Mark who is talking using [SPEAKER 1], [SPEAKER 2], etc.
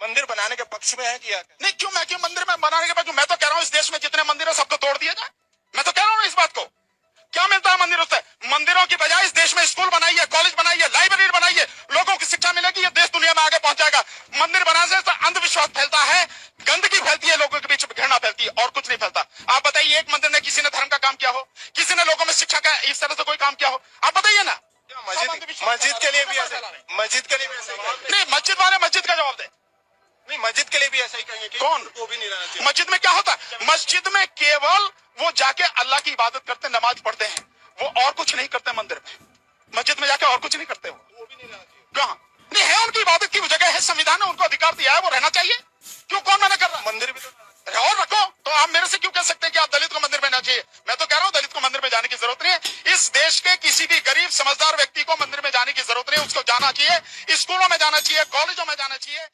[SPEAKER 1] मंदिर बनाने के पक्ष में है कि
[SPEAKER 2] नहीं, क्यों मैं क्यों मंदिर में बनाने के बाद मैं तो कह रहा हूँ इस देश में जितने मंदिर है सबको तोड़ दिया जाए। मैं तो कह रहा हूँ इस बात को। क्या मिलता है मंदिरों से? मंदिरों की बजाय इस देश में स्कूल बनाइए, कॉलेज बनाइए, लाइब्रेरी बनाइए, लोगों की शिक्षा मिलेगी, ये देश दुनिया में आगे पहुंच जाएगा। मंदिर बनाने से अंधविश्वास फैलता है, गंदगी फैलती है, लोगों के बीच घृणा फैलती है, और कुछ नहीं फैलता। आप बताइए एक मंदिर ने किसी ने धर्म का काम किया हो, किसी ने लोगों में शिक्षा का इस तरह से कोई काम किया हो? आप बताइए ना।
[SPEAKER 1] मस्जिद के लिए भी ऐसा मस्जिद के लिए भी ऐसा
[SPEAKER 2] नहीं, मस्जिद वाले मस्जिद का जवाब दे।
[SPEAKER 1] नहीं, मस्जिद के लिए भी ऐसा ही कहेंगे कि
[SPEAKER 2] कौन?
[SPEAKER 1] वो भी नहीं रहना चाहिए।
[SPEAKER 2] मस्जिद में क्या होता है? मस्जिद में केवल वो जाके अल्लाह की इबादत करते, नमाज पढ़ते हैं, वो और कुछ नहीं करते। मंदिर में मस्जिद में जाके और कुछ नहीं करते।
[SPEAKER 1] वो भी नहीं रहना चाहिए।
[SPEAKER 2] कहाँ नहीं है? उनकी इबादत की जगह है, संविधान ने उनको अधिकार दिया है, वो रहना चाहिए। क्यों, कौन मना कर रहा है?
[SPEAKER 1] मंदिर भी तो
[SPEAKER 2] और रखो। तो आप मेरे से क्यों कह सकते हैं कि आप दलित को मंदिर में जाना चाहिए? मैं तो कह रहा हूँ दलित को मंदिर में जाने की जरूरत नहीं है। इस देश के किसी भी गरीब समझदार व्यक्ति को मंदिर में जाने की जरूरत नहीं है। उसको जाना चाहिए, स्कूलों में जाना चाहिए, कॉलेजों में जाना चाहिए।